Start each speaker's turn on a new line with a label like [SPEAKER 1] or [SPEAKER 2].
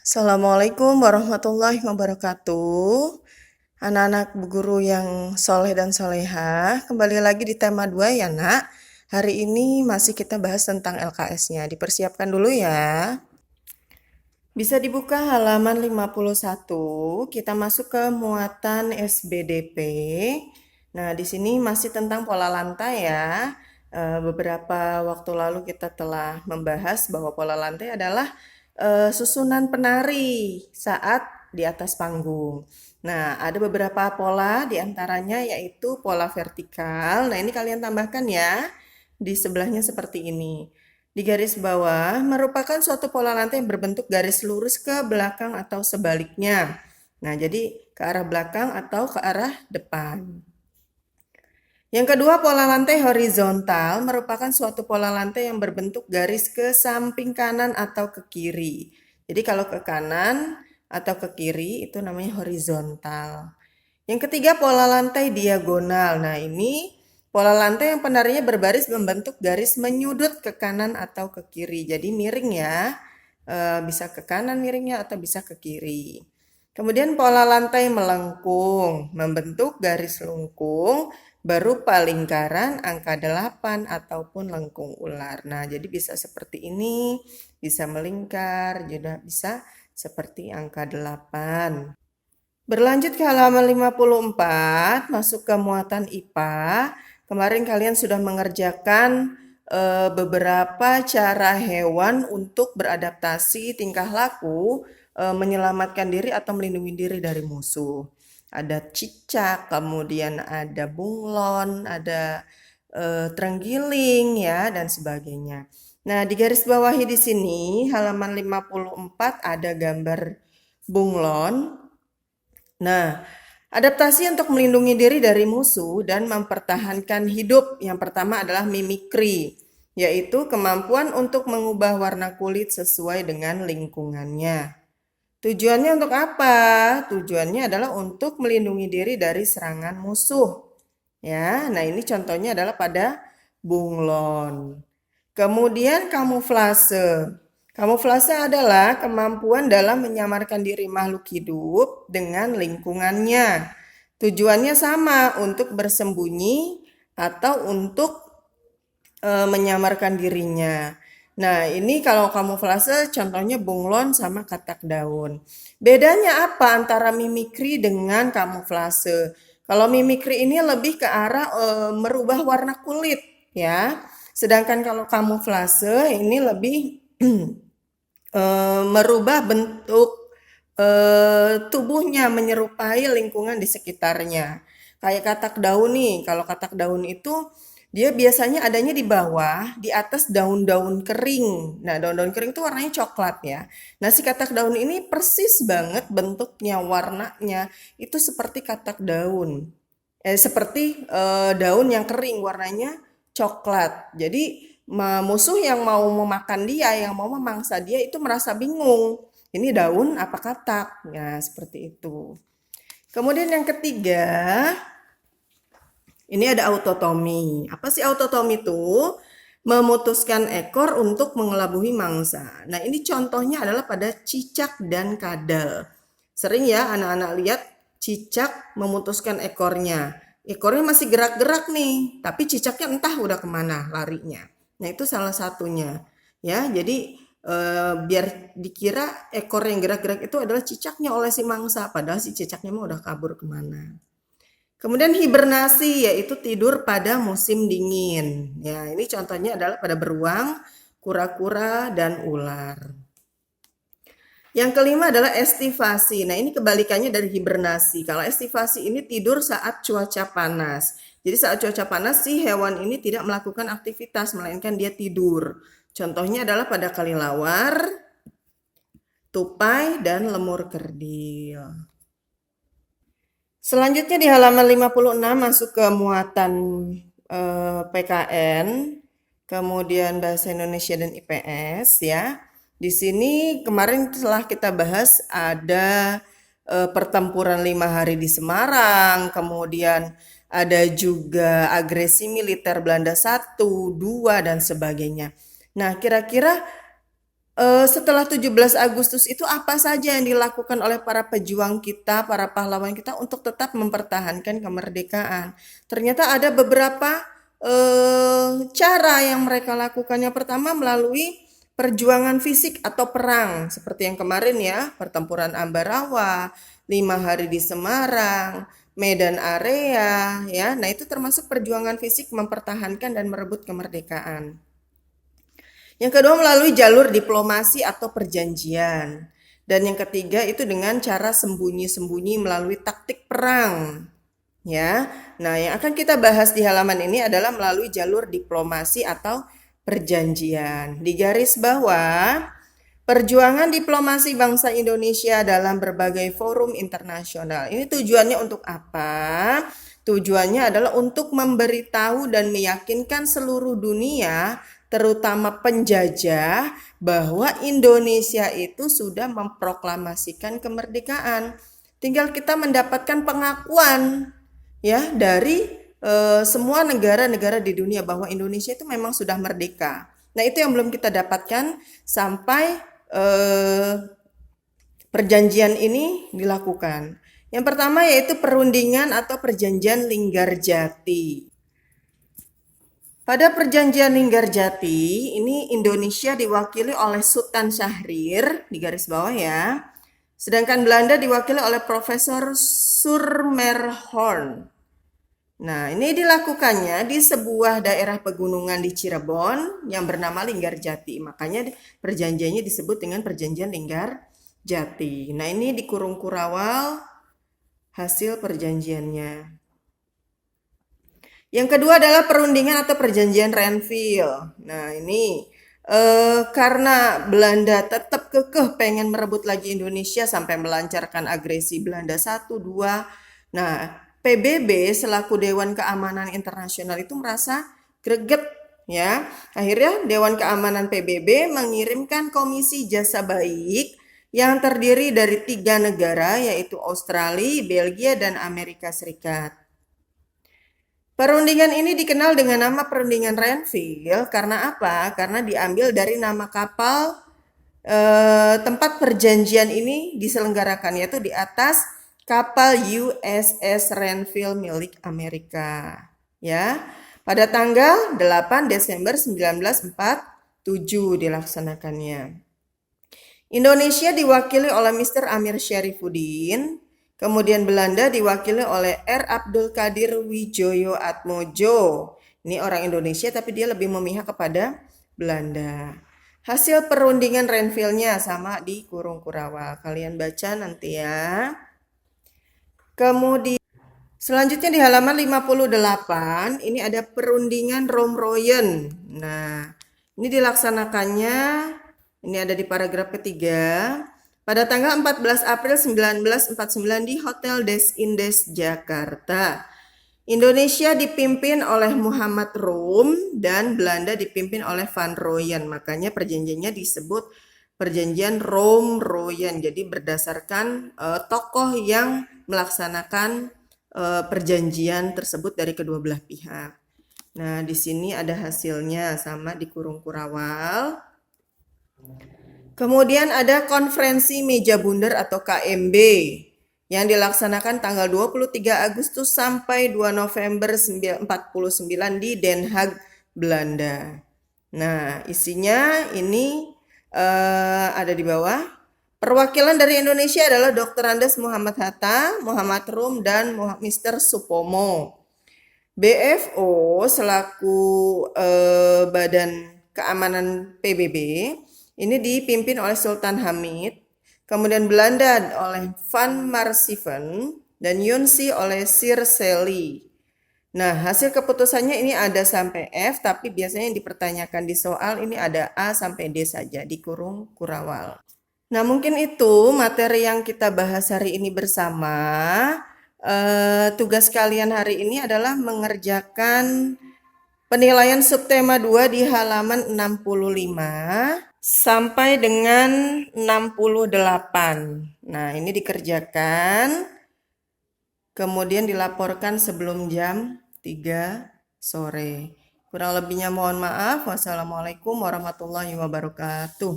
[SPEAKER 1] Assalamualaikum warahmatullahi wabarakatuh. Anak-anak guru yang soleh dan solehah, kembali lagi di tema 2 ya nak. Hari ini masih kita bahas tentang LKS-nya. Dipersiapkan dulu ya. Bisa dibuka halaman 51, kita masuk ke muatan SBDP. Nah, di sini masih tentang pola lantai ya. Beberapa waktu lalu kita telah membahas bahwa pola lantai adalah susunan penari saat di atas panggung. Nah, ada beberapa pola diantaranya yaitu pola vertikal. Nah, ini kalian tambahkan ya. Di sebelahnya seperti ini. Di garis bawah merupakan suatu pola lantai yang berbentuk garis lurus ke belakang atau sebaliknya. Nah, jadi ke arah belakang atau ke arah depan. Yang kedua, pola lantai horizontal merupakan suatu pola lantai yang berbentuk garis ke samping kanan atau ke kiri. Jadi kalau ke kanan atau ke kiri itu namanya horizontal. Yang ketiga, pola lantai diagonal. Nah, ini pola lantai yang penarinya berbaris membentuk garis menyudut ke kanan atau ke kiri. Jadi miring ya. Bisa ke kanan miringnya atau bisa ke kiri. Kemudian pola lantai melengkung, membentuk garis lengkung berupa lingkaran angka 8 ataupun lengkung ular. Nah, jadi bisa seperti ini, bisa melingkar, juga bisa seperti angka 8. Berlanjut ke halaman 54, masuk ke muatan IPA. Kemarin kalian sudah mengerjakan beberapa cara hewan untuk beradaptasi tingkah laku, menyelamatkan diri atau melindungi diri dari musuh. Ada cicak, kemudian ada bunglon, ada terenggiling ya dan sebagainya. Nah, di garis bawahi di sini halaman 54 ada gambar bunglon. Nah, adaptasi untuk melindungi diri dari musuh dan mempertahankan hidup yang pertama adalah mimikri, yaitu kemampuan untuk mengubah warna kulit sesuai dengan lingkungannya. Tujuannya untuk apa? Tujuannya adalah untuk melindungi diri dari serangan musuh. Ya, nah ini contohnya adalah pada bunglon. Kemudian kamuflase. Kamuflase adalah kemampuan dalam menyamarkan diri makhluk hidup dengan lingkungannya. Tujuannya sama, untuk bersembunyi atau untuk menyamarkan dirinya. Nah, ini kalau kamuflase contohnya bunglon sama katak daun. Bedanya apa antara mimikri dengan kamuflase? Kalau mimikri ini lebih ke arah merubah warna kulit, ya. Sedangkan kalau kamuflase ini lebih merubah bentuk tubuhnya menyerupai lingkungan di sekitarnya. Kayak katak daun nih, kalau katak daun itu dia biasanya adanya di bawah, di atas daun-daun kering. Nah, daun-daun kering itu warnanya coklat ya. Nah, si katak daun ini persis banget bentuknya, warnanya itu seperti katak daun. Seperti daun yang kering warnanya coklat. Jadi musuh yang mau memakan dia, yang mau memangsa dia itu merasa bingung. Ini daun apa katak? Ya, seperti itu. Kemudian yang ketiga, ini ada autotomi. Apa sih autotomi itu? Memutuskan ekor untuk mengelabuhi mangsa. Nah, ini contohnya adalah pada cicak dan kadal. Sering ya anak-anak lihat cicak memutuskan ekornya. Ekornya masih gerak-gerak nih, tapi cicaknya entah udah kemana larinya. Nah, itu salah satunya. Ya, jadi biar dikira ekor yang gerak-gerak itu adalah cicaknya oleh si mangsa, padahal si cicaknya mah udah kabur kemana. Kemudian hibernasi yaitu tidur pada musim dingin. Ya, ini contohnya adalah pada beruang, kura-kura, dan ular. Yang kelima adalah estivasi. Nah, ini kebalikannya dari hibernasi. Kalau estivasi ini tidur saat cuaca panas. Jadi saat cuaca panas si hewan ini tidak melakukan aktivitas, melainkan dia tidur. Contohnya adalah pada kelelawar, tupai, dan lemur kerdil. Selanjutnya di halaman 56 masuk ke muatan PKN, kemudian Bahasa Indonesia dan IPS ya. Di sini kemarin telah kita bahas ada pertempuran 5 hari di Semarang, kemudian ada juga agresi militer Belanda 1, 2, dan sebagainya. Nah, kira-kira Setelah 17 Agustus itu apa saja yang dilakukan oleh para pejuang kita, para pahlawan kita untuk tetap mempertahankan kemerdekaan? Ternyata ada beberapa cara yang mereka lakukan. Yang pertama melalui perjuangan fisik atau perang, seperti yang kemarin ya, pertempuran Ambarawa, 5 hari di Semarang, Medan Area, ya. Nah itu termasuk perjuangan fisik mempertahankan dan merebut kemerdekaan. Yang kedua melalui jalur diplomasi atau perjanjian. Dan yang ketiga itu dengan cara sembunyi-sembunyi melalui taktik perang. Ya. Nah, yang akan kita bahas di halaman ini adalah melalui jalur diplomasi atau perjanjian. Di garis bawah, perjuangan diplomasi bangsa Indonesia dalam berbagai forum internasional. Ini tujuannya untuk apa? Tujuannya adalah untuk memberitahu dan meyakinkan seluruh dunia, terutama penjajah, bahwa Indonesia itu sudah memproklamasikan kemerdekaan. Tinggal kita mendapatkan pengakuan ya dari semua negara-negara di dunia bahwa Indonesia itu memang sudah merdeka. Nah, itu yang belum kita dapatkan sampai perjanjian ini dilakukan. Yang pertama yaitu perundingan atau perjanjian Linggarjati. Pada perjanjian Linggarjati, ini Indonesia diwakili oleh Sultan Syahrir, di garis bawah ya. Sedangkan Belanda diwakili oleh Profesor Surmerhorn. Nah, ini dilakukannya di sebuah daerah pegunungan di Cirebon yang bernama Linggarjati. Makanya perjanjiannya disebut dengan perjanjian Linggarjati. Nah, ini di Kurung Kurawal hasil perjanjiannya. Yang kedua adalah perundingan atau perjanjian Renville. Nah, ini karena Belanda tetap kekeh pengen merebut lagi Indonesia sampai melancarkan agresi Belanda 1, 2. Nah, PBB selaku Dewan Keamanan Internasional itu merasa greget ya. Akhirnya Dewan Keamanan PBB mengirimkan komisi jasa baik yang terdiri dari 3 negara yaitu Australia, Belgia, dan Amerika Serikat. Perundingan ini dikenal dengan nama perundingan Renville karena apa? Karena diambil dari nama kapal tempat perjanjian ini diselenggarakan, yaitu di atas kapal USS Renville milik Amerika. Ya, pada tanggal 8 Desember 1947 dilaksanakannya. Indonesia diwakili oleh Mr. Amir Syarifuddin, kemudian Belanda diwakili oleh R. Abdul Qadir Wijoyo Atmojo. Ini orang Indonesia tapi dia lebih memihak kepada Belanda. Hasil perundingan Renville-nya sama di Kurung Kurawal. Kalian baca nanti ya. Kemudian selanjutnya di halaman 58 ini ada perundingan Romroyen. Nah, ini dilaksanakannya, ini ada di paragraf ketiga, pada tanggal 14 April 1949 di Hotel Des Indes, Jakarta. Indonesia dipimpin oleh Muhammad Rum dan Belanda dipimpin oleh Van Rooyen. Makanya perjanjiannya disebut perjanjian Romroyen. Jadi berdasarkan tokoh yang melaksanakan perjanjian tersebut dari kedua belah pihak. Nah, di sini ada hasilnya sama di Kurung Kurawal. Kemudian ada konferensi meja bundar atau KMB yang dilaksanakan tanggal 23 Agustus sampai 2 November 1949 di Den Haag, Belanda. Nah, isinya ini ada di bawah. Perwakilan dari Indonesia adalah Dr. Andes Muhammad Hatta, Muhammad Rum, dan Mr. Supomo. BFO selaku Badan Keamanan PBB ini dipimpin oleh Sultan Hamid, kemudian Belanda oleh Van Marsieven, dan Yunsi oleh Sir Sely. Nah, hasil keputusannya ini ada sampai F, tapi biasanya yang dipertanyakan di soal ini ada A sampai D saja di Kurung Kurawal. Nah, mungkin itu materi yang kita bahas hari ini bersama. Tugas kalian hari ini adalah mengerjakan penilaian subtema 2 di halaman 65 sampai dengan 68. Nah, ini dikerjakan, kemudian dilaporkan sebelum jam 3 sore. Kurang lebihnya mohon maaf. Wassalamualaikum warahmatullahi wabarakatuh.